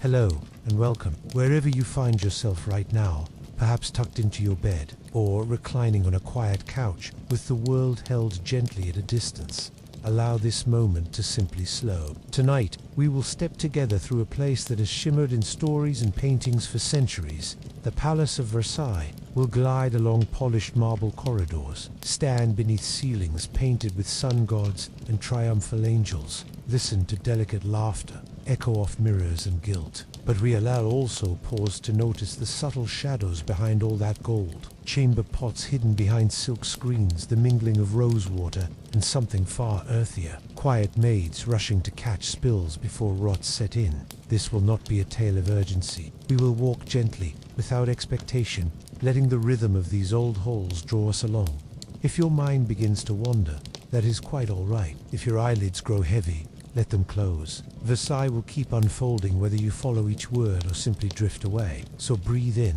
Hello, and welcome, wherever you find yourself right now, perhaps tucked into your bed, or reclining on a quiet couch, with the world held gently at a distance. Allow this moment to simply slow. Tonight, we will step together through a place that has shimmered in stories and paintings for centuries. The Palace of Versailles. We'll glide along polished marble corridors, stand beneath ceilings painted with sun gods and triumphal angels, listen to delicate laughter, echo off mirrors and gilt. But we allow also pause to notice the subtle shadows behind all that gold. Chamber pots hidden behind silk screens, the mingling of rose water and something far earthier. Quiet maids rushing to catch spills before rot set in. This will not be a tale of urgency. We will walk gently, without expectation, letting the rhythm of these old halls draw us along. If your mind begins to wander, that is quite all right. If your eyelids grow heavy, let them close. Versailles will keep unfolding whether you follow each word or simply drift away. So breathe in,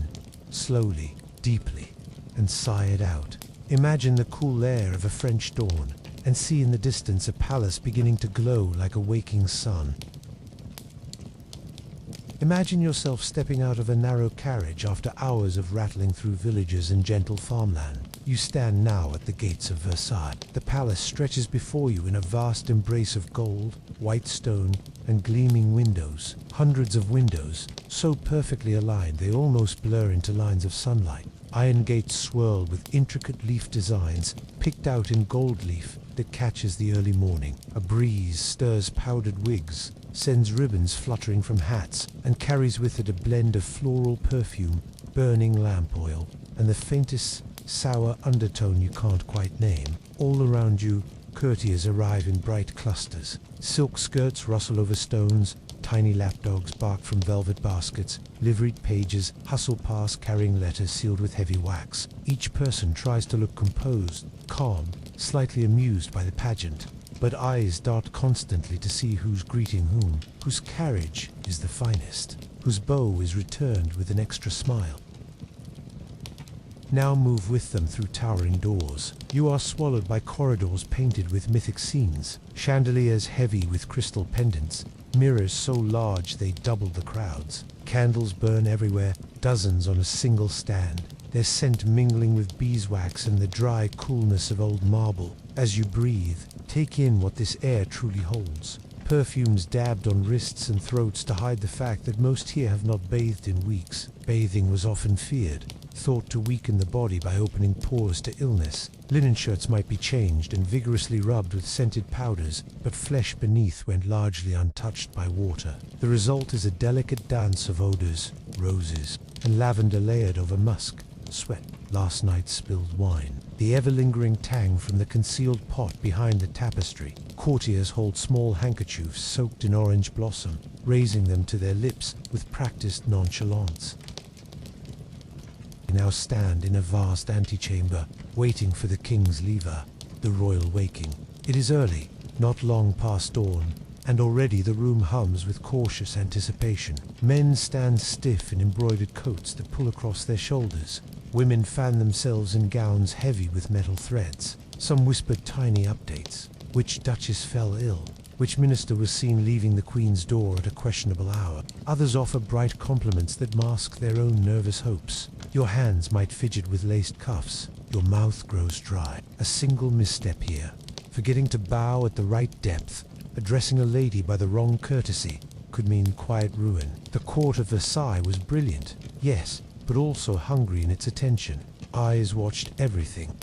slowly, deeply, and sigh it out. Imagine the cool air of a French dawn, and see in the distance a palace beginning to glow like a waking sun. Imagine yourself stepping out of a narrow carriage after hours of rattling through villages and gentle farmland. You stand now at the gates of Versailles. The palace stretches before you in a vast embrace of gold, white stone, and gleaming windows. Hundreds of windows, so perfectly aligned they almost blur into lines of sunlight. Iron gates swirl with intricate leaf designs picked out in gold leaf that catches the early morning. A breeze stirs powdered wigs, sends ribbons fluttering from hats, and carries with it a blend of floral perfume, burning lamp oil, and the faintest sour undertone you can't quite name. All around you, courtiers arrive in bright clusters. Silk skirts rustle over stones, tiny lapdogs bark from velvet baskets, liveried pages hustle past carrying letters sealed with heavy wax. Each person tries to look composed, calm, slightly amused by the pageant, but eyes dart constantly to see who's greeting whom, whose carriage is the finest, whose bow is returned with an extra smile. Now move with them through towering doors. You are swallowed by corridors painted with mythic scenes, chandeliers heavy with crystal pendants, mirrors so large they double the crowds. Candles burn everywhere, dozens on a single stand, their scent mingling with beeswax and the dry coolness of old marble. As you breathe, take in what this air truly holds. Perfumes dabbed on wrists and throats to hide the fact that most here have not bathed in weeks. Bathing was often feared, thought to weaken the body by opening pores to illness. Linen shirts might be changed and vigorously rubbed with scented powders, but flesh beneath went largely untouched by water. The result is a delicate dance of odors, roses, and lavender layered over musk, sweat, last night's spilled wine. The ever-lingering tang from the concealed pot behind the tapestry. Courtiers hold small handkerchiefs soaked in orange blossom, raising them to their lips with practiced nonchalance. We now stand in a vast antechamber, waiting for the king's lever, the royal waking. It is early, not long past dawn, and already the room hums with cautious anticipation. Men stand stiff in embroidered coats that pull across their shoulders. Women fan themselves in gowns heavy with metal threads. Some whisper tiny updates. Which duchess fell ill? Which minister was seen leaving the Queen's door at a questionable hour? Others offer bright compliments that mask their own nervous hopes. Your hands might fidget with laced cuffs. Your mouth grows dry. A single misstep here, forgetting to bow at the right depth, addressing a lady by the wrong courtesy, could mean quiet ruin. The court of Versailles was brilliant, yes, but also hungry in its attention. Eyes watched everything.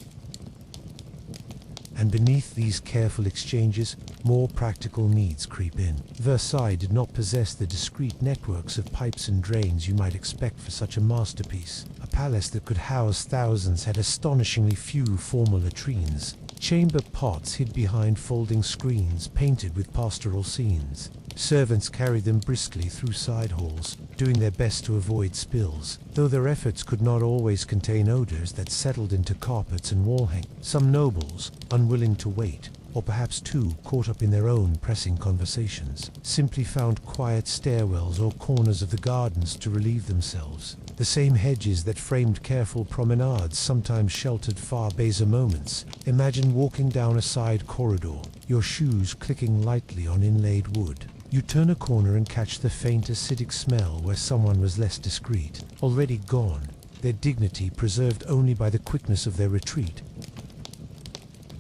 And beneath these careful exchanges, more practical needs creep in. Versailles did not possess the discreet networks of pipes and drains you might expect for such a masterpiece. A palace that could house thousands had astonishingly few formal latrines. Chamber pots hid behind folding screens painted with pastoral scenes. Servants carried them briskly through side halls, doing their best to avoid spills, though their efforts could not always contain odors that settled into carpets and wall hangings. Some nobles, unwilling to wait, or perhaps too caught up in their own pressing conversations, simply found quiet stairwells or corners of the gardens to relieve themselves. The same hedges that framed careful promenades sometimes sheltered far baser moments. Imagine walking down a side corridor, your shoes clicking lightly on inlaid wood. You turn a corner and catch the faint acidic smell where someone was less discreet, already gone, their dignity preserved only by the quickness of their retreat.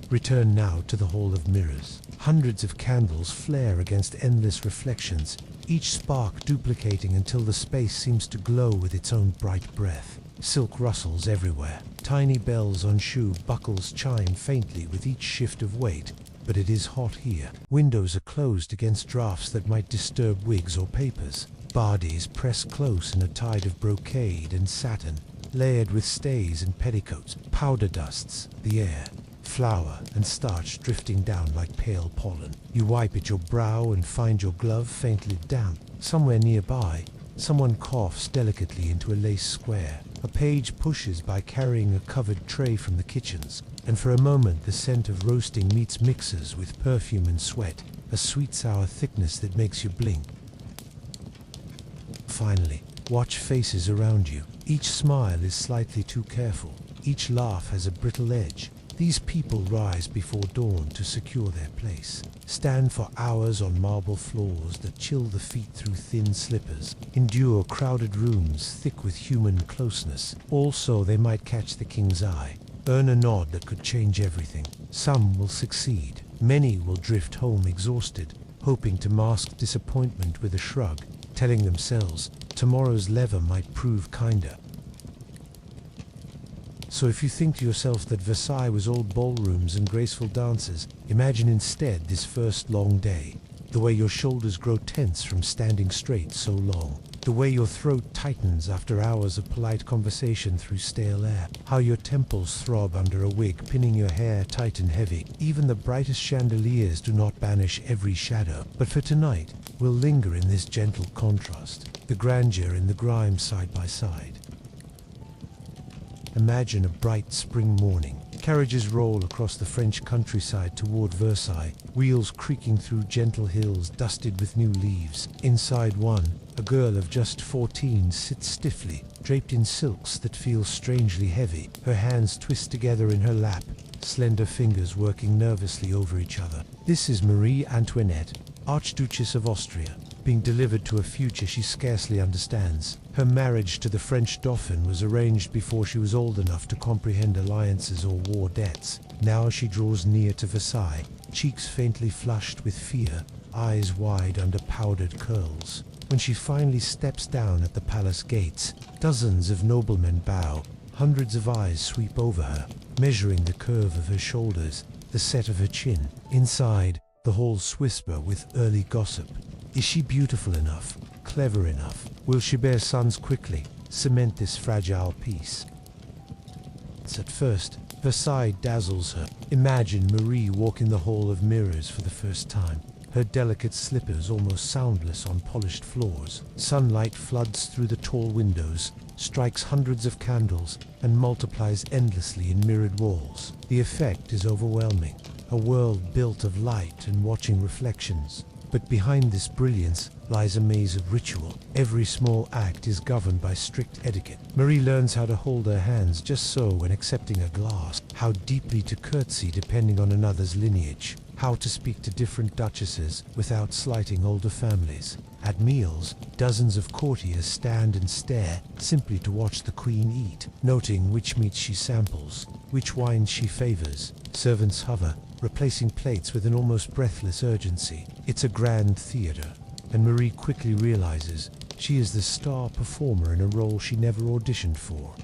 Return now to the Hall of Mirrors. Hundreds of candles flare against endless reflections, each spark duplicating until the space seems to glow with its own bright breath. Silk rustles everywhere. Tiny bells on shoe buckles chime faintly with each shift of weight, but it is hot here. Windows are closed against drafts that might disturb wigs or papers. Bodies press close in a tide of brocade and satin, layered with stays and petticoats. Powder dusts the air, flour and starch drifting down like pale pollen. You wipe at your brow and find your glove faintly damp. Somewhere nearby, someone coughs delicately into a lace square. A page pushes by carrying a covered tray from the kitchens, and for a moment the scent of roasting meats mixes with perfume and sweat, a sweet sour thickness that makes you blink. Finally, watch faces around you. Each smile is slightly too careful. Each laugh has a brittle edge. These people rise before dawn to secure their place, stand for hours on marble floors that chill the feet through thin slippers, endure crowded rooms thick with human closeness, all so they might catch the king's eye, earn a nod that could change everything. Some will succeed, many will drift home exhausted, hoping to mask disappointment with a shrug, telling themselves tomorrow's lever might prove kinder. So if you think to yourself that Versailles was all ballrooms and graceful dances, imagine instead this first long day. The way your shoulders grow tense from standing straight so long. The way your throat tightens after hours of polite conversation through stale air. How your temples throb under a wig pinning your hair tight and heavy. Even the brightest chandeliers do not banish every shadow. But for tonight, we'll linger in this gentle contrast. The grandeur and the grime side by side. Imagine a bright spring morning. Carriages roll across the French countryside toward Versailles, wheels creaking through gentle hills dusted with new leaves. Inside one, a girl of just 14 sits stiffly, draped in silks that feel strangely heavy, her hands twist together in her lap, slender fingers working nervously over each other. This is Marie Antoinette, Archduchess of Austria, being delivered to a future she scarcely understands. Her marriage to the French Dauphin was arranged before she was old enough to comprehend alliances or war debts. Now she draws near to Versailles, cheeks faintly flushed with fear, eyes wide under powdered curls. When she finally steps down at the palace gates, dozens of noblemen bow, hundreds of eyes sweep over her, measuring the curve of her shoulders, the set of her chin. Inside, the halls whisper with early gossip. Is she beautiful enough? Clever enough? Will she bear sons quickly? Cement this fragile peace? At first, Versailles dazzles her. Imagine Marie walking the Hall of Mirrors for the first time. Her delicate slippers almost soundless on polished floors. Sunlight floods through the tall windows, strikes hundreds of candles, and multiplies endlessly in mirrored walls. The effect is overwhelming. A world built of light and watching reflections. But behind this brilliance lies a maze of ritual. Every small act is governed by strict etiquette. Marie learns how to hold her hands just so when accepting a glass, how deeply to curtsy depending on another's lineage, how to speak to different duchesses without slighting older families. At meals, dozens of courtiers stand and stare simply to watch the queen eat, noting which meats she samples, which wines she favors. Servants hover, replacing plates with an almost breathless urgency. It's a grand theater, and Marie quickly realizes she is the star performer in a role she never auditioned for.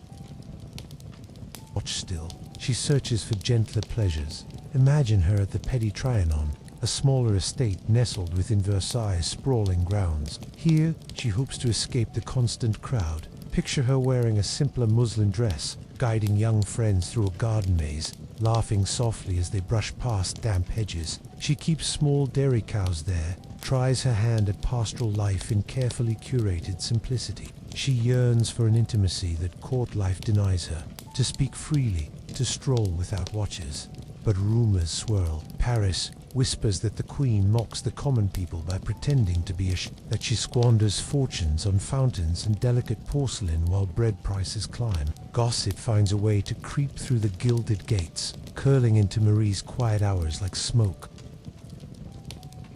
Watch still. She searches for gentler pleasures. Imagine her at the Petit Trianon, a smaller estate nestled within Versailles' sprawling grounds. Here, she hopes to escape the constant crowd. Picture her wearing a simpler muslin dress, guiding young friends through a garden maze, laughing softly as they brush past damp hedges. She keeps small dairy cows there, tries her hand at pastoral life in carefully curated simplicity. She yearns for an intimacy that court life denies her, to speak freely, to stroll without watches. But rumors swirl. Paris whispers that the queen mocks the common people by pretending to be that she squanders fortunes on fountains and delicate porcelain while bread prices climb. Gossip finds a way to creep through the gilded gates, curling into Marie's quiet hours like smoke.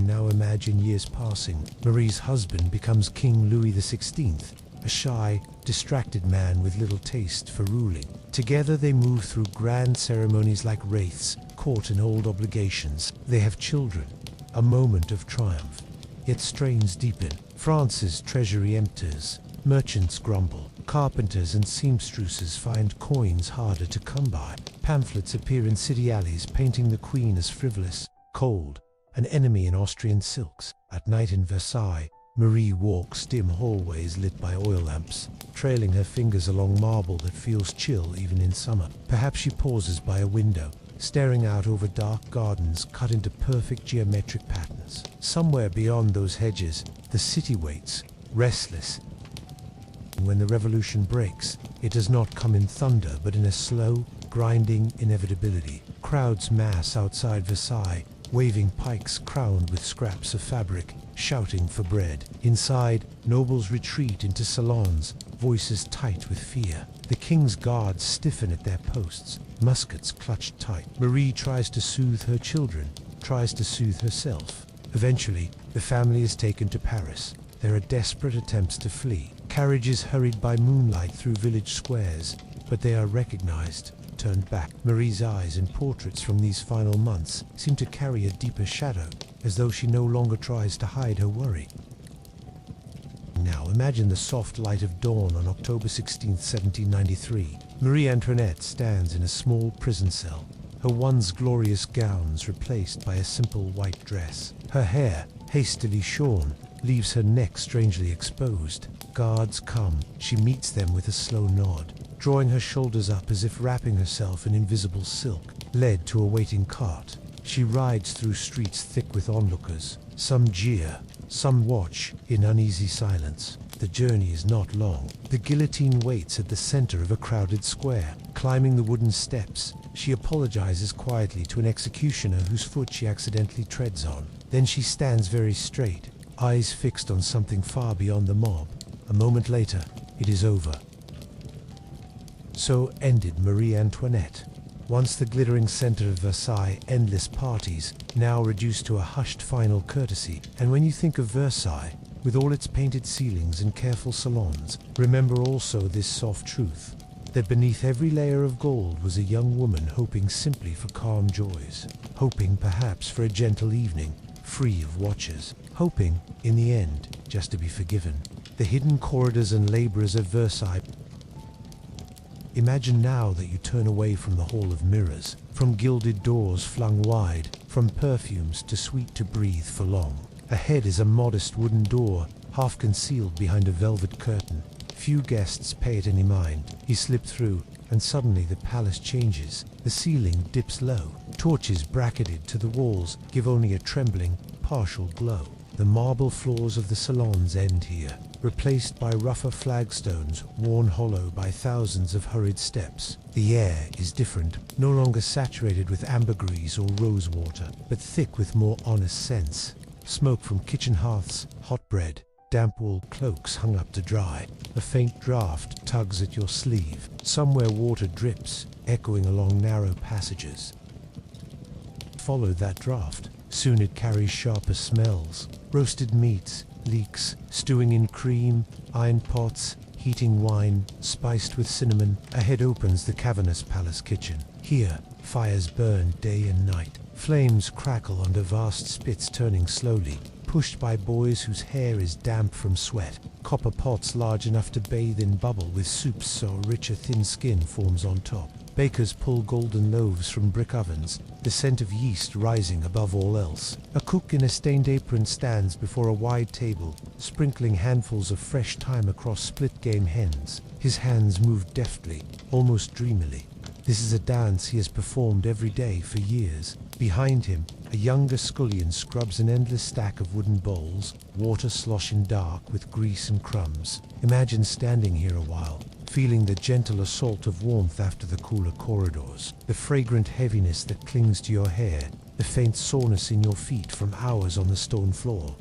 Now imagine years passing. Marie's husband becomes King Louis XVI, a shy, distracted man with little taste for ruling. Together they move through grand ceremonies like wraiths, caught in old obligations. They have children, a moment of triumph. Yet strains deepen. France's treasury empties. Merchants grumble. Carpenters and seamstresses find coins harder to come by. Pamphlets appear in city alleys painting the queen as frivolous, cold, an enemy in Austrian silks. At night in Versailles, Marie walks dim hallways lit by oil lamps, trailing her fingers along marble that feels chill even in summer. Perhaps she pauses by a window, staring out over dark gardens cut into perfect geometric patterns. Somewhere beyond those hedges, the city waits, restless. When the revolution breaks, it does not come in thunder, but in a slow, grinding inevitability. Crowds mass outside Versailles, waving pikes crowned with scraps of fabric, shouting for bread. Inside, nobles retreat into salons, voices tight with fear. The king's guards stiffen at their posts, muskets clutched tight. Marie tries to soothe her children, tries to soothe herself. Eventually, the family is taken to Paris. There are desperate attempts to flee. Carriages hurried by moonlight through village squares, but they are recognized, turned back. Marie's eyes in portraits from these final months seem to carry a deeper shadow, as though she no longer tries to hide her worry. Now imagine the soft light of dawn on October 16, 1793. Marie Antoinette stands in a small prison cell, her once glorious gowns replaced by a simple white dress. Her hair, hastily shorn, leaves her neck strangely exposed. Guards come. She meets them with a slow nod, drawing her shoulders up as if wrapping herself in invisible silk. Led to a waiting cart, she rides through streets thick with onlookers. Some jeer, some watch in uneasy silence. The journey is not long. The guillotine waits at the center of a crowded square. Climbing the wooden steps, she apologizes quietly to an executioner whose foot she accidentally treads on. Then she stands very straight, eyes fixed on something far beyond the mob. A moment later, it is over. So ended Marie Antoinette. Once the glittering center of Versailles, endless parties, now reduced to a hushed final courtesy. And when you think of Versailles, with all its painted ceilings and careful salons, remember also this soft truth, that beneath every layer of gold was a young woman hoping simply for calm joys, hoping perhaps for a gentle evening, free of watchers, hoping, in the end, just to be forgiven. The hidden corridors and laborers of Versailles. Imagine now that you turn away from the Hall of Mirrors, from gilded doors flung wide, from perfumes too sweet to breathe for long. Ahead is a modest wooden door, half concealed behind a velvet curtain. Few guests pay it any mind. You slip through, and suddenly the palace changes. The ceiling dips low. Torches bracketed to the walls give only a trembling, partial glow. The marble floors of the salons end here, replaced by rougher flagstones worn hollow by thousands of hurried steps. The air is different, no longer saturated with ambergris or rose water, but thick with more honest scents. Smoke from kitchen hearths, hot bread, damp wool cloaks hung up to dry. A faint draught tugs at your sleeve. Somewhere water drips, echoing along narrow passages. Follow that draught. Soon it carries sharper smells. Roasted meats, leeks, stewing in cream, iron pots, heating wine, spiced with cinnamon. Ahead opens the cavernous palace kitchen. Here, fires burn day and night. Flames crackle under vast spits turning slowly, pushed by boys whose hair is damp from sweat. Copper pots large enough to bathe in bubble with soups so a richer thin skin forms on top. Bakers pull golden loaves from brick ovens, the scent of yeast rising above all else. A cook in a stained apron stands before a wide table, sprinkling handfuls of fresh thyme across split-game hens. His hands move deftly, almost dreamily. This is a dance he has performed every day for years. Behind him, a younger scullion scrubs an endless stack of wooden bowls, water sloshing dark with grease and crumbs. Imagine standing here a while, feeling the gentle assault of warmth after the cooler corridors, the fragrant heaviness that clings to your hair, the faint soreness in your feet from hours on the stone floor.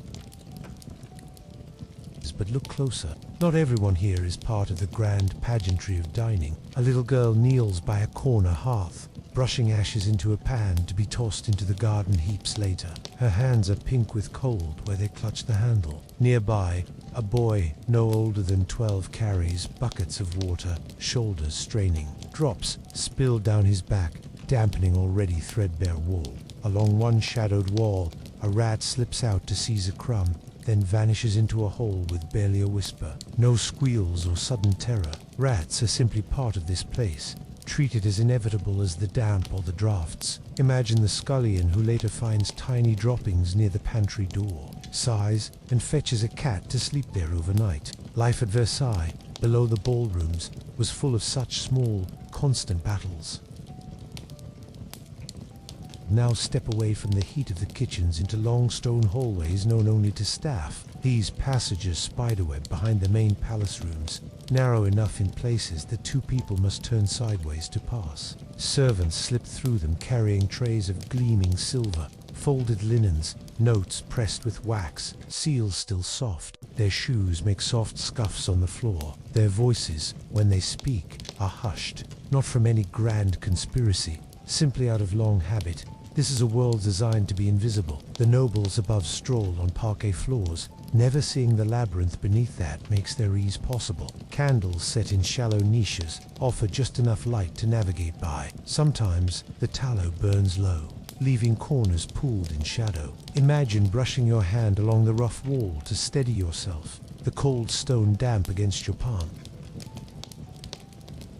But look closer. Not everyone here is part of the grand pageantry of dining. A little girl kneels by a corner hearth, brushing ashes into a pan to be tossed into the garden heaps later. Her hands are pink with cold where they clutch the handle. Nearby, a boy no older than 12 carries buckets of water, shoulders straining. Drops spill down his back, dampening already threadbare wool. Along one shadowed wall, a rat slips out to seize a crumb, then vanishes into a hole with barely a whisper. No squeals or sudden terror. Rats are simply part of this place, treated as inevitable as the damp or the drafts. Imagine the scullion who later finds tiny droppings near the pantry door, sighs, and fetches a cat to sleep there overnight. Life at Versailles, below the ballrooms, was full of such small, constant battles. Now step away from the heat of the kitchens into long stone hallways known only to staff. These passages spiderweb behind the main palace rooms, narrow enough in places that two people must turn sideways to pass. Servants slip through them carrying trays of gleaming silver, folded linens, notes pressed with wax, seals still soft. Their shoes make soft scuffs on the floor. Their voices, when they speak, are hushed, not from any grand conspiracy, simply out of long habit. This is a world designed to be invisible. The nobles above stroll on parquet floors, never seeing the labyrinth beneath that makes their ease possible. Candles set in shallow niches offer just enough light to navigate by. Sometimes the tallow burns low, leaving corners pooled in shadow. Imagine brushing your hand along the rough wall to steady yourself, the cold stone damp against your palm.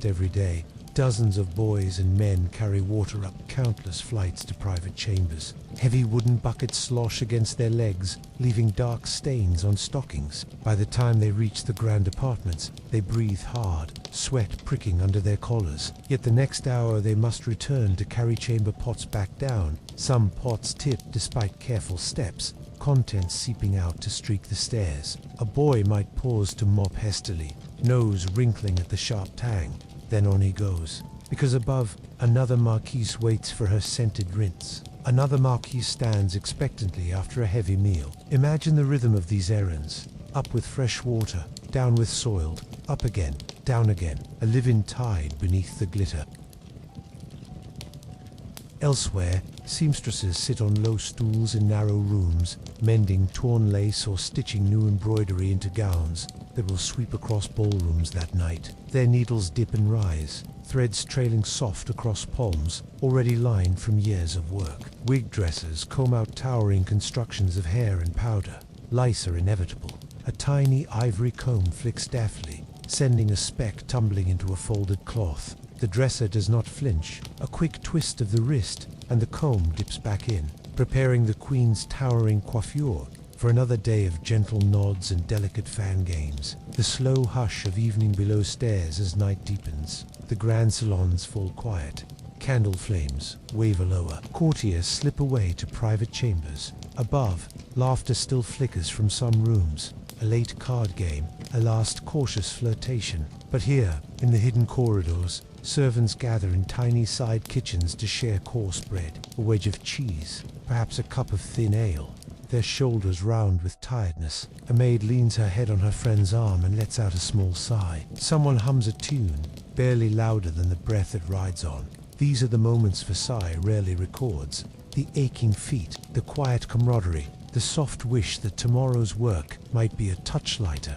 Every day, dozens of boys and men carry water up countless flights to private chambers. Heavy wooden buckets slosh against their legs, leaving dark stains on stockings. By the time they reach the grand apartments, they breathe hard, sweat pricking under their collars. Yet the next hour they must return to carry chamber pots back down, some pots tipped despite careful steps, contents seeping out to streak the stairs. A boy might pause to mop hastily, nose wrinkling at the sharp tang. Then on he goes, because above, another marquise waits for her scented rinse. Another marquise stands expectantly after a heavy meal. Imagine the rhythm of these errands. Up with fresh water, down with soiled, up again, down again, a live-in tide beneath the glitter. Elsewhere, seamstresses sit on low stools in narrow rooms, mending torn lace or stitching new embroidery into gowns that will sweep across ballrooms that night. Their needles dip and rise, threads trailing soft across palms, already lined from years of work. Wig dressers comb out towering constructions of hair and powder. Lice are inevitable. A tiny ivory comb flicks deftly, sending a speck tumbling into a folded cloth. The dresser does not flinch. A quick twist of the wrist, and the comb dips back in, preparing the queen's towering coiffure for another day of gentle nods and delicate fan games. The slow hush of evening below stairs as night deepens. The grand salons fall quiet. Candle flames waver lower. Courtiers slip away to private chambers. Above, laughter still flickers from some rooms. A late card game, a last cautious flirtation. But here, in the hidden corridors, servants gather in tiny side kitchens to share coarse bread, a wedge of cheese, perhaps a cup of thin ale. Their shoulders round with tiredness. A maid leans her head on her friend's arm and lets out a small sigh. Someone hums a tune, barely louder than the breath it rides on. These are the moments Versailles rarely records. The aching feet, the quiet camaraderie, the soft wish that tomorrow's work might be a touch lighter.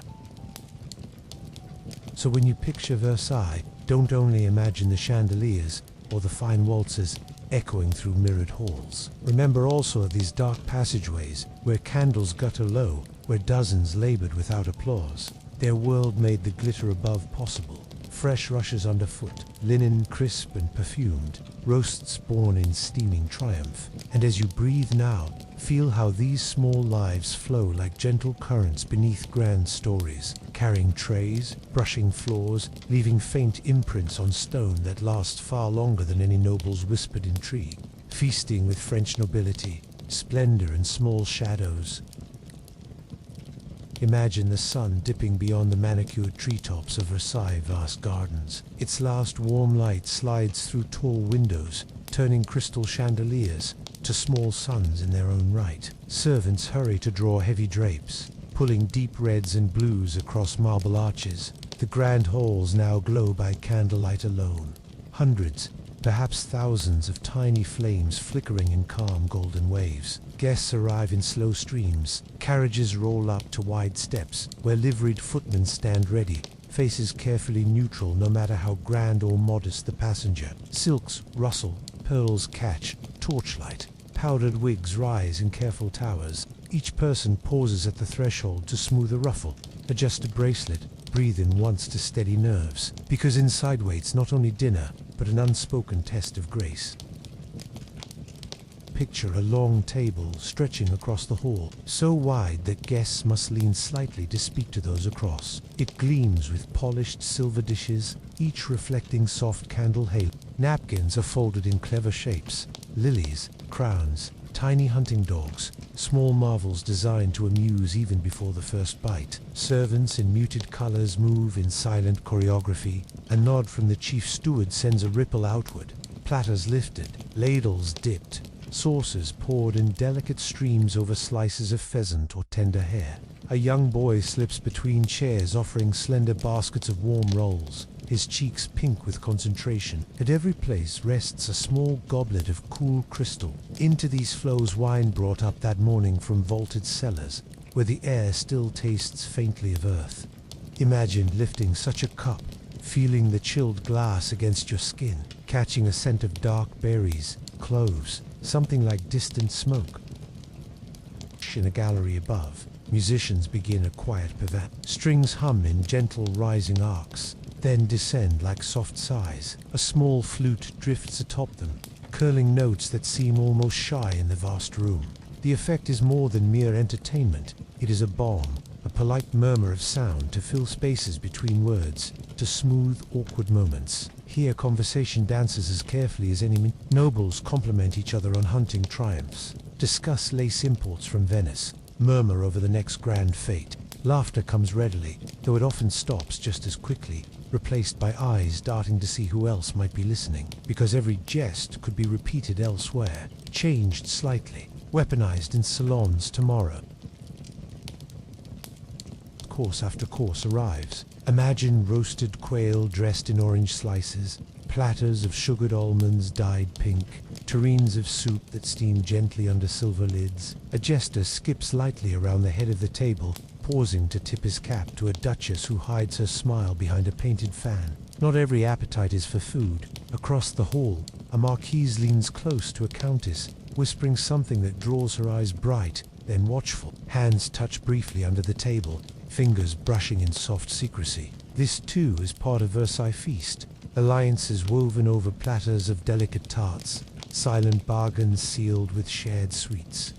So when you picture Versailles, don't only imagine the chandeliers or the fine waltzes echoing through mirrored halls. Remember also these dark passageways where candles gutter low, where dozens labored without applause. Their world made the glitter above possible. Fresh rushes underfoot, linen crisp and perfumed, roasts born in steaming triumph. And as you breathe now, feel how these small lives flow like gentle currents beneath grand stories, carrying trays, brushing floors, leaving faint imprints on stone that last far longer than any noble's whispered intrigue. Feasting with French nobility, splendor and small shadows. Imagine the sun dipping beyond the manicured treetops of Versailles' vast gardens. Its last warm light slides through tall windows, turning crystal chandeliers to small suns in their own right. Servants hurry to draw heavy drapes, pulling deep reds and blues across marble arches. The grand halls now glow by candlelight alone. Hundreds, perhaps thousands of tiny flames flickering in calm golden waves. Guests arrive in slow streams. Carriages roll up to wide steps, where liveried footmen stand ready, faces carefully neutral no matter how grand or modest the passenger. Silks rustle, pearls catch, torchlight. Powdered wigs rise in careful towers. Each person pauses at the threshold to smooth a ruffle, adjust a bracelet, breathe in once to steady nerves, because inside waits not only dinner, but an unspoken test of grace. Picture a long table stretching across the hall, so wide that guests must lean slightly to speak to those across. It gleams with polished silver dishes, each reflecting soft candle halo. Napkins are folded in clever shapes, lilies, crowns, tiny hunting dogs, small marvels designed to amuse even before the first bite. Servants in muted colors move in silent choreography. A nod from the chief steward sends a ripple outward. Platters lifted, ladles dipped, saucers poured in delicate streams over slices of pheasant or tender hare. A young boy slips between chairs offering slender baskets of warm rolls, his cheeks pink with concentration. At every place rests a small goblet of cool crystal. Into these flows wine brought up that morning from vaulted cellars, where the air still tastes faintly of earth. Imagine lifting such a cup, feeling the chilled glass against your skin, catching a scent of dark berries, cloves, something like distant smoke. In a gallery above, musicians begin a quiet pivot. Strings hum in gentle rising arcs, then descend like soft sighs. A small flute drifts atop them, curling notes that seem almost shy in the vast room. The effect is more than mere entertainment. It is a balm, a polite murmur of sound to fill spaces between words, to smooth awkward moments. Here conversation dances as carefully as any. Nobles compliment each other on hunting triumphs, discuss lace imports from Venice, murmur over the next grand fete. Laughter comes readily, though it often stops just as quickly, replaced by eyes darting to see who else might be listening, because every jest could be repeated elsewhere, changed slightly, weaponized in salons tomorrow. Course after course arrives. Imagine roasted quail dressed in orange slices, platters of sugared almonds dyed pink, tureens of soup that steam gently under silver lids. A jester skips lightly around the head of the table, pausing to tip his cap to a duchess who hides her smile behind a painted fan. Not every appetite is for food. Across the hall, a marquise leans close to a countess, whispering something that draws her eyes bright, then watchful. Hands touch briefly under the table, fingers brushing in soft secrecy. This too is part of Versailles feast. Alliances woven over platters of delicate tarts, silent bargains sealed with shared sweets.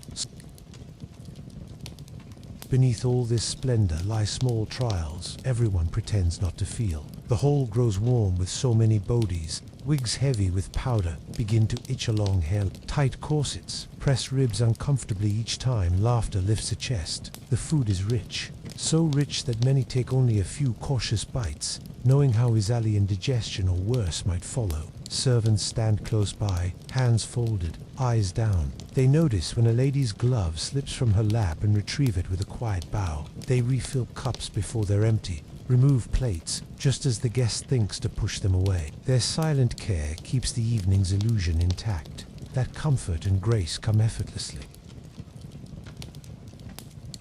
Beneath all this splendor lie small trials everyone pretends not to feel. The hall grows warm with so many bodies. Wigs heavy with powder begin to itch along hair. Tight corsets press ribs uncomfortably each time laughter lifts a chest. The food is rich, so rich that many take only a few cautious bites, knowing how easily indigestion or worse might follow. Servants stand close by, hands folded, eyes down. They notice when a lady's glove slips from her lap and retrieve it with a quiet bow. They refill cups before they're empty, remove plates, just as the guest thinks to push them away. Their silent care keeps the evening's illusion intact. That comfort and grace come effortlessly.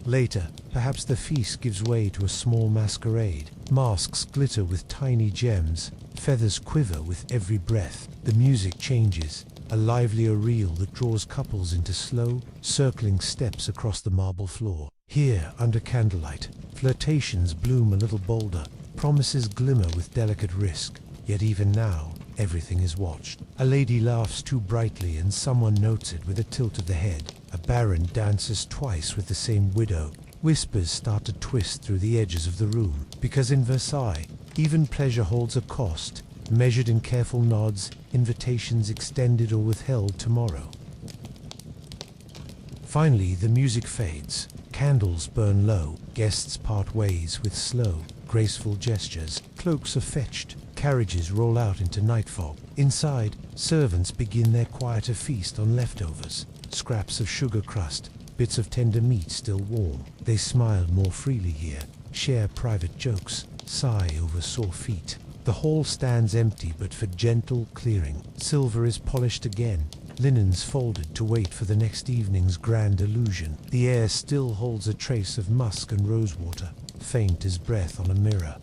Later, perhaps the feast gives way to a small masquerade. Masks glitter with tiny gems, feathers quiver with every breath. The music changes, a livelier reel that draws couples into slow, circling steps across the marble floor. Here, under candlelight, flirtations bloom a little bolder, promises glimmer with delicate risk. Yet even now, everything is watched. A lady laughs too brightly and someone notes it with a tilt of the head. A baron dances twice with the same widow. Whispers start to twist through the edges of the room, because in Versailles, even pleasure holds a cost, measured in careful nods, invitations extended or withheld tomorrow. Finally, the music fades. Candles burn low. Guests part ways with slow, graceful gestures. Cloaks are fetched. Carriages roll out into night fog. Inside, servants begin their quieter feast on leftovers. Scraps of sugar crust, bits of tender meat still warm. They smile more freely here, share private jokes, sigh over sore feet. The The hall stands empty but for gentle clearing. Silver is polished again, linens folded to wait for the next evening's grand illusion. The air still holds a trace of musk and rosewater, faint as breath on a mirror.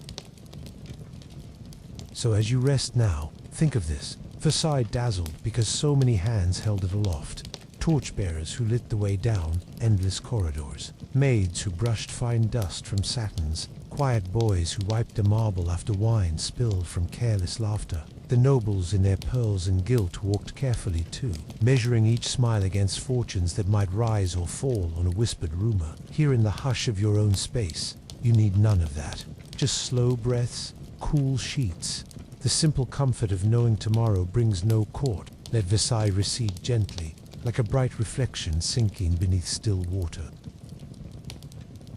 So as you rest now, think of this. Versailles dazzled because so many hands held it aloft. Torchbearers who lit the way down endless corridors. Maids who brushed fine dust from satins. Quiet boys who wiped a marble after wine spilled from careless laughter. The nobles in their pearls and gilt walked carefully too, measuring each smile against fortunes that might rise or fall on a whispered rumor. Here in the hush of your own space, you need none of that. Just slow breaths, cool sheets. The simple comfort of knowing tomorrow brings no court. Let Versailles recede gently, like a bright reflection sinking beneath still water.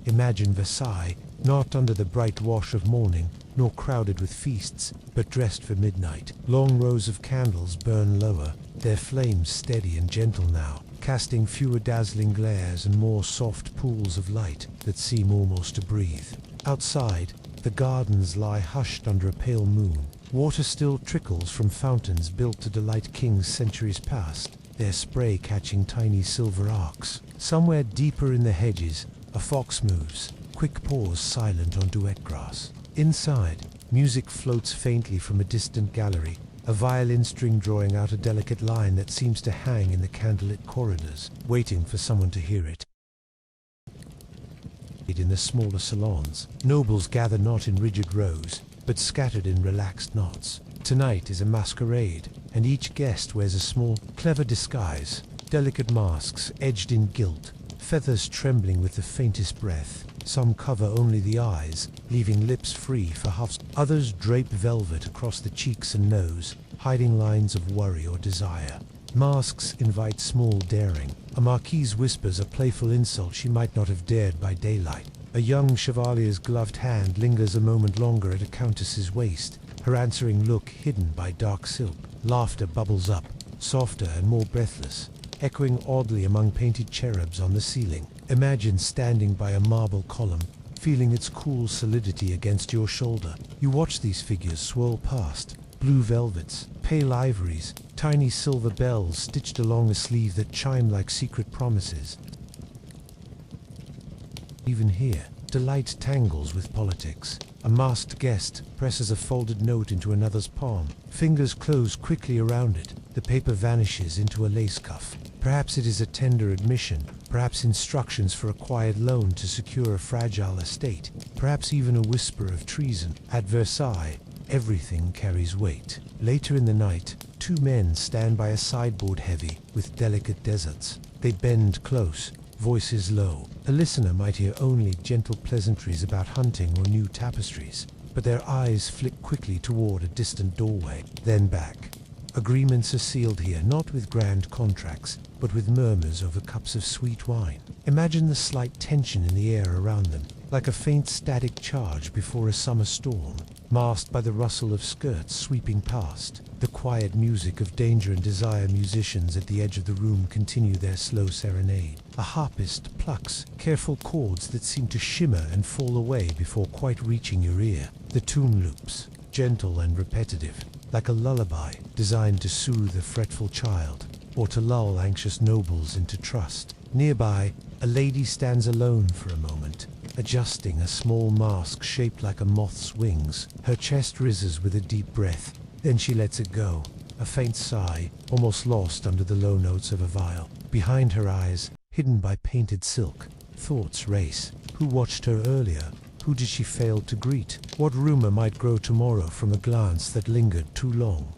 Imagine Versailles, not under the bright wash of morning, nor crowded with feasts, but dressed for midnight. Long rows of candles burn lower, their flames steady and gentle now, casting fewer dazzling glares and more soft pools of light that seem almost to breathe. Outside, the gardens lie hushed under a pale moon. Water still trickles from fountains built to delight kings centuries past, their spray catching tiny silver arcs. Somewhere deeper in the hedges, a fox moves, quick paws silent on duet grass. Inside, music floats faintly from a distant gallery, a violin string drawing out a delicate line that seems to hang in the candlelit corridors, waiting for someone to hear it. In the smaller salons, nobles gather not in rigid rows, but scattered in relaxed knots. Tonight is a masquerade, and each guest wears a small, clever disguise. Delicate masks edged in gilt, feathers trembling with the faintest breath. Some cover only the eyes, leaving lips free for huffs. Others drape velvet across the cheeks and nose, hiding lines of worry or desire. Masks invite small daring. A marquise whispers a playful insult she might not have dared by daylight. A young chevalier's gloved hand lingers a moment longer at a countess's waist, her answering look hidden by dark silk. Laughter bubbles up, softer and more breathless, echoing oddly among painted cherubs on the ceiling. Imagine standing by a marble column, feeling its cool solidity against your shoulder. You watch these figures swirl past, blue velvets, pale ivories, tiny silver bells stitched along a sleeve that chime like secret promises. Even here, delight tangles with politics. A masked guest presses a folded note into another's palm. Fingers close quickly around it. The paper vanishes into a lace cuff. Perhaps it is a tender admission, perhaps instructions for a quiet loan to secure a fragile estate, perhaps even a whisper of treason. At Versailles, everything carries weight. Later in the night, two men stand by a sideboard heavy with delicate deserts. They bend close, voices low. A listener might hear only gentle pleasantries about hunting or new tapestries, but their eyes flick quickly toward a distant doorway, then back. Agreements are sealed here, not with grand contracts, but with murmurs over cups of sweet wine. Imagine the slight tension in the air around them, like a faint static charge before a summer storm, masked by the rustle of skirts sweeping past. The quiet music of danger and desire. Musicians at the edge of the room continue their slow serenade. A harpist plucks careful chords that seem to shimmer and fall away before quite reaching your ear. The tune loops, gentle and repetitive, like a lullaby designed to soothe a fretful child, or to lull anxious nobles into trust. Nearby, a lady stands alone for a moment, adjusting a small mask shaped like a moth's wings. Her chest rises with a deep breath, then she lets it go, a faint sigh, almost lost under the low notes of a viol. Behind her eyes, hidden by painted silk, thoughts race. Who watched her earlier? Who did she fail to greet? What rumor might grow tomorrow from a glance that lingered too long?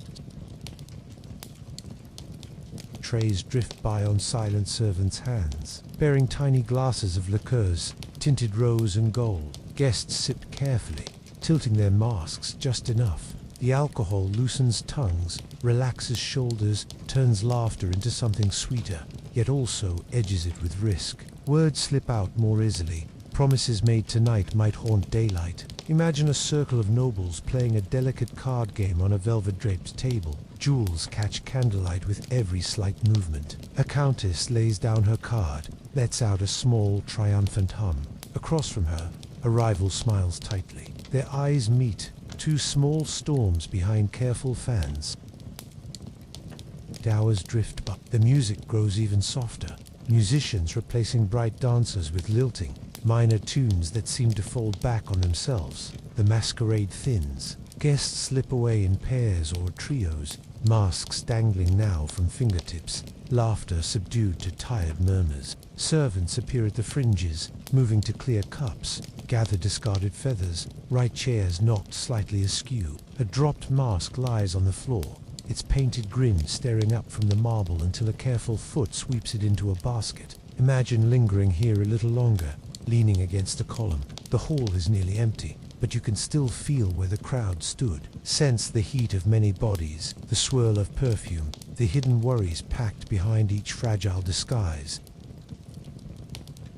Trays drift by on silent servants' hands, bearing tiny glasses of liqueurs, tinted rose and gold. Guests sip carefully, tilting their masks just enough. The alcohol loosens tongues, relaxes shoulders, turns laughter into something sweeter, yet also edges it with risk. Words slip out more easily. Promises made tonight might haunt daylight. Imagine a circle of nobles playing a delicate card game on a velvet-draped table. Jewels catch candlelight with every slight movement. A countess lays down her card, lets out a small, triumphant hum. Across from her, a rival smiles tightly. Their eyes meet, Two small storms behind careful fans. Hours drift by. The music grows even softer. Musicians replacing bright dancers with lilting, minor tunes that seem to fold back on themselves. The masquerade thins. Guests slip away in pairs or trios, masks dangling now from fingertips, laughter subdued to tired murmurs. Servants appear at the fringes, moving to clear cups, gather discarded feathers, right chairs knocked slightly askew. A dropped mask lies on the floor, its painted grin staring up from the marble until a careful foot sweeps it into a basket. Imagine lingering here a little longer, leaning against a column. The hall is nearly empty, but you can still feel where the crowd stood. Sense the heat of many bodies, the swirl of perfume, the hidden worries packed behind each fragile disguise.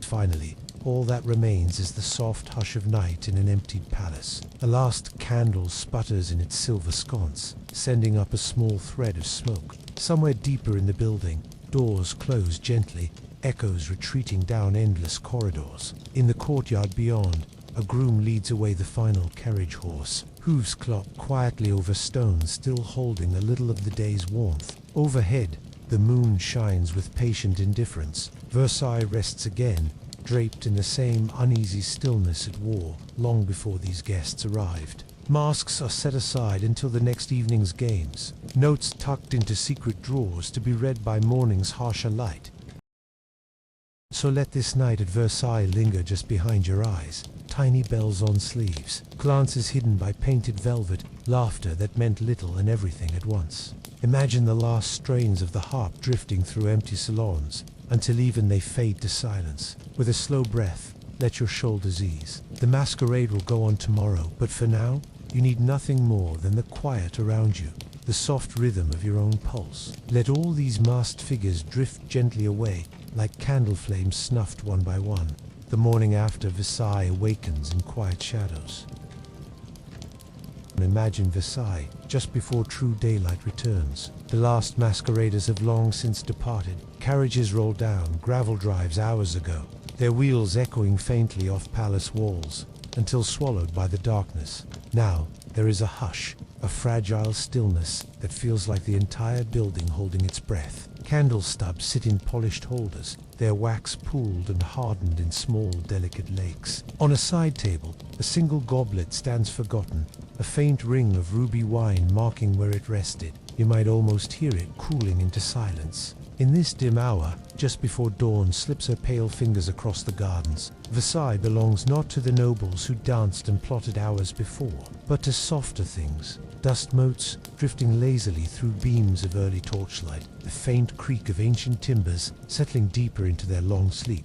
Finally, all that remains is the soft hush of night in an emptied palace. A last candle sputters in its silver sconce, sending up a small thread of smoke. Somewhere deeper in the building, doors close gently, echoes retreating down endless corridors. In the courtyard beyond, a groom leads away the final carriage horse. Hooves clop quietly over stones, still holding a little of the day's warmth. Overhead, the moon shines with patient indifference. Versailles rests again, draped in the same uneasy stillness it wore long before these guests arrived. Masks are set aside until the next evening's games, notes tucked into secret drawers to be read by morning's harsher light. So let this night at Versailles linger just behind your eyes. Tiny bells on sleeves, glances hidden by painted velvet, laughter that meant little and everything at once. Imagine the last strains of the harp drifting through empty salons, until even they fade to silence. With a slow breath, let your shoulders ease. The masquerade will go on tomorrow, but for now, you need nothing more than the quiet around you, the soft rhythm of your own pulse. Let all these masked figures drift gently away, like candle flames snuffed one by one. The morning after Versailles awakens in quiet shadows. Imagine Versailles just before true daylight returns. The last masqueraders have long since departed. Carriages roll down gravel drives hours ago, their wheels echoing faintly off palace walls, until swallowed by the darkness. Now there is a hush, a fragile stillness that feels like the entire building holding its breath. Candle stubs sit in polished holders, their wax pooled and hardened in small, delicate lakes. On a side table, a single goblet stands forgotten, a faint ring of ruby wine marking where it rested. You might almost hear it cooling into silence. In this dim hour, just before dawn slips her pale fingers across the gardens. Versailles belongs not to the nobles who danced and plotted hours before, but to softer things. Dust motes drifting lazily through beams of early torchlight, the faint creak of ancient timbers settling deeper into their long sleep.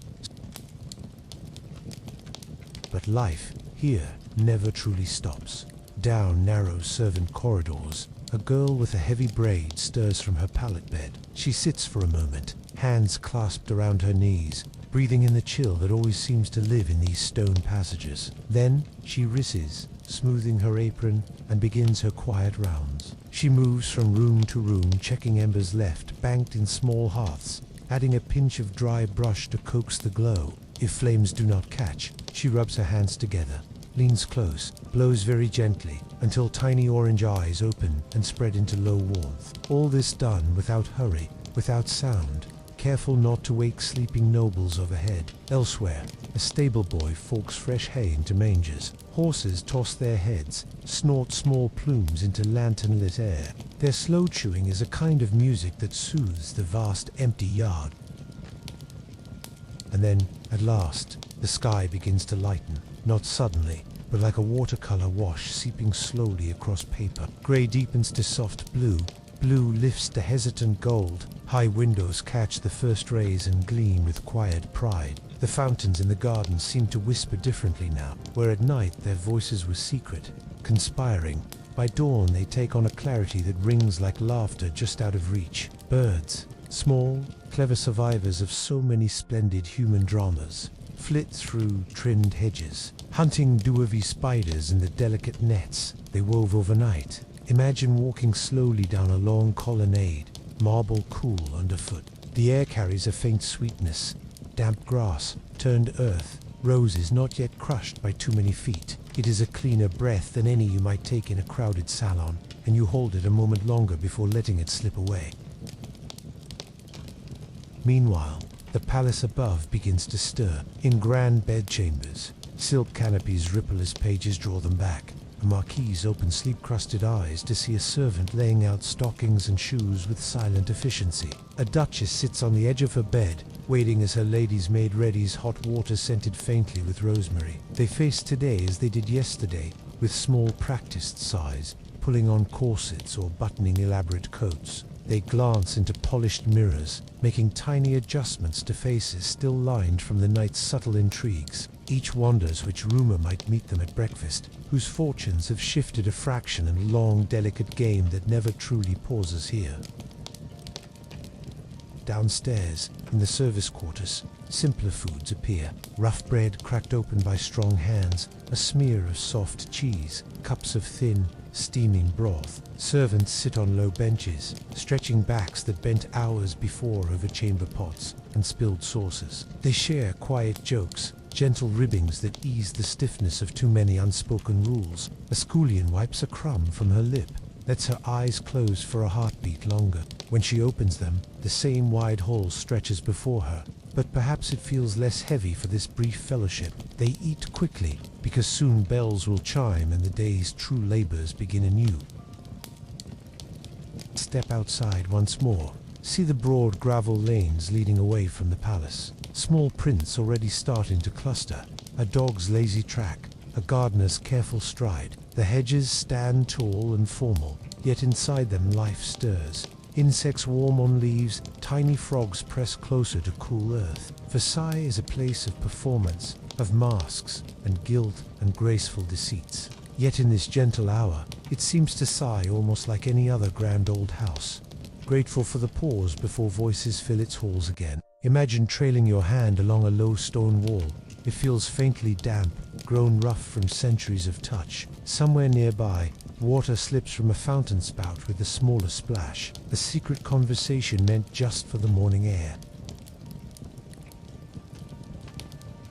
But life here never truly stops. Down narrow servant corridors, a girl with a heavy braid stirs from her pallet bed. She sits for a moment, hands clasped around her knees, breathing in the chill that always seems to live in these stone passages. Then she risses, smoothing her apron, and begins her quiet rounds. She moves from room to room, checking embers left, banked in small hearths, adding a pinch of dry brush to coax the glow. If flames do not catch, she rubs her hands together, leans close, blows very gently, until tiny orange eyes open and spread into low warmth. All this done without hurry, without sound, careful not to wake sleeping nobles overhead. Elsewhere, a stable boy forks fresh hay into mangers. Horses toss their heads, snort small plumes into lantern-lit air. Their slow chewing is a kind of music that soothes the vast empty yard. And then, at last, the sky begins to lighten, not suddenly, but like a watercolor wash seeping slowly across paper. Gray deepens to soft blue, blue lifts to hesitant gold. High windows catch the first rays and gleam with quiet pride. The fountains in the gardens seem to whisper differently now, where at night their voices were secret, conspiring. By dawn they take on a clarity that rings like laughter just out of reach. Birds, small, clever survivors of so many splendid human dramas, flit through trimmed hedges, hunting dwarfy spiders in the delicate nets they wove overnight. Imagine walking slowly down a long colonnade, marble cool underfoot. The air carries a faint sweetness, damp grass, turned earth, Rose is not yet crushed by too many feet. It is a cleaner breath than any you might take in a crowded salon, and you hold it a moment longer before letting it slip away. Meanwhile, the palace above begins to stir. In grand bedchambers, silk canopies ripple as pages draw them back. A marquise opens sleep-crusted eyes to see a servant laying out stockings and shoes with silent efficiency. A duchess sits on the edge of her bed, waiting as her lady's maid readies hot water scented faintly with rosemary. They face today as they did yesterday, with small practiced sighs, pulling on corsets or buttoning elaborate coats. They glance into polished mirrors, making tiny adjustments to faces still lined from the night's subtle intrigues. Each wonders which rumor might meet them at breakfast, whose fortunes have shifted a fraction in a long, delicate game that never truly pauses here. Downstairs, in the service quarters, simpler foods appear. Rough bread cracked open by strong hands, a smear of soft cheese, cups of thin, steaming broth. Servants sit on low benches, stretching backs that bent hours before over chamber pots and spilled sauces. They share quiet jokes, gentle ribbings that ease the stiffness of too many unspoken rules. A scullion wipes a crumb from her lip, lets her eyes close for a heartbeat longer. When she opens them, the same wide hall stretches before her, but perhaps it feels less heavy for this brief fellowship. They eat quickly, because soon bells will chime and the day's true labors begin anew. Step outside once more. See the broad gravel lanes leading away from the palace. Small prints already starting to cluster. A dog's lazy track, a gardener's careful stride. The hedges stand tall and formal, yet inside them life stirs. Insects warm on leaves, tiny frogs press closer to cool earth. Versailles is a place of performance, of masks and guilt and graceful deceits. Yet in this gentle hour, it seems to sigh almost like any other grand old house, grateful for the pause before voices fill its halls again. Imagine trailing your hand along a low stone wall. It feels faintly damp, grown rough from centuries of touch. Somewhere nearby, water slips from a fountain spout with a smaller splash, a secret conversation meant just for the morning air.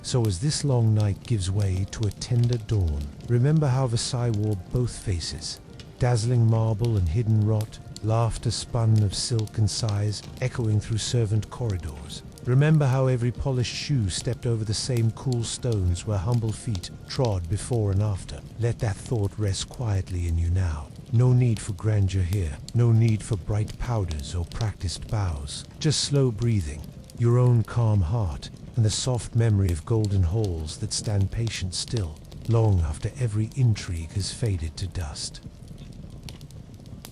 So as this long night gives way to a tender dawn, remember how Versailles wore both faces, dazzling marble and hidden wrought, laughter spun of silk and sighs echoing through servant corridors. Remember how every polished shoe stepped over the same cool stones where humble feet trod before and after. Let that thought rest quietly in you now. No need for grandeur here, no need for bright powders or practiced bows. Just slow breathing, your own calm heart, and the soft memory of golden halls that stand patient still, long after every intrigue has faded to dust.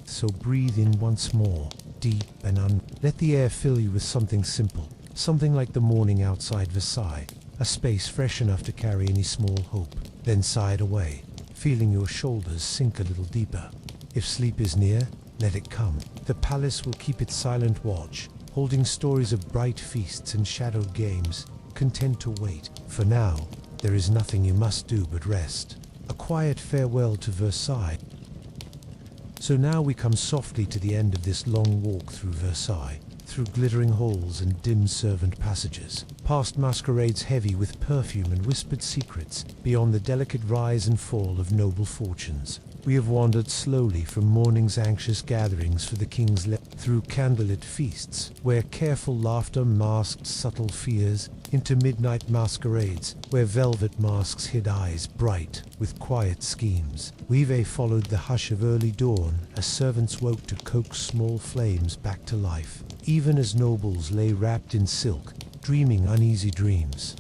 So breathe in once more, deep and let the air fill you with something simple, something like the morning outside Versailles, a space fresh enough to carry any small hope. Then sigh it away, feeling your shoulders sink a little deeper. If sleep is near, let it come. The palace will keep its silent watch, holding stories of bright feasts and shadowed games, content to wait. For now, there is nothing you must do but rest. A quiet farewell to Versailles. So now we come softly to the end of this long walk through Versailles, through glittering halls and dim servant passages, past masquerades heavy with perfume and whispered secrets, beyond the delicate rise and fall of noble fortunes. We have wandered slowly from morning's anxious gatherings for the king's through candlelit feasts, where careful laughter masked subtle fears, into midnight masquerades, where velvet masks hid eyes bright with quiet schemes. We've followed the hush of early dawn as servants woke to coax small flames back to life, even as nobles lay wrapped in silk, dreaming uneasy dreams.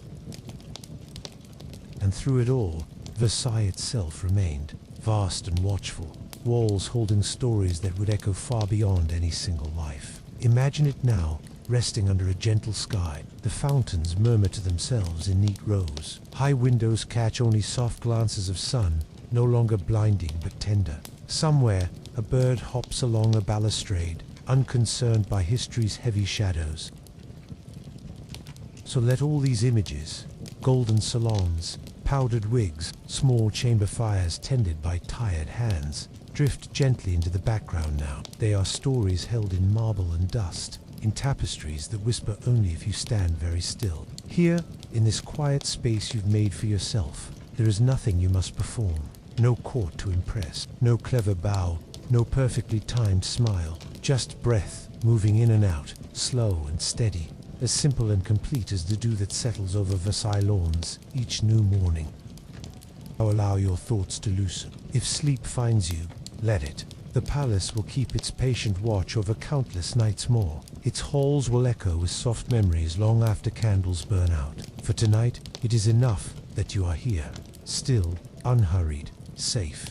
And through it all, Versailles itself remained, vast and watchful, walls holding stories that would echo far beyond any single life. Imagine it now, resting under a gentle sky. The fountains murmur to themselves in neat rows. High windows catch only soft glances of sun, no longer blinding but tender. Somewhere, a bird hops along a balustrade, unconcerned by history's heavy shadows. So let all these images, golden salons, powdered wigs, small chamber fires tended by tired hands, drift gently into the background now. They are stories held in marble and dust, in tapestries that whisper only if you stand very still. Here In this quiet space you've made for yourself, there is nothing you must perform. No court to impress, no clever bow, no perfectly timed smile. Just breath, moving in and out, slow and steady, as simple and complete as the dew that settles over Versailles lawns each new morning. Now allow your thoughts to loosen. If sleep finds you, let it. The palace will keep its patient watch over countless nights more. Its halls will echo with soft memories long after candles burn out. For tonight, it is enough that you are here, still, unhurried, safe.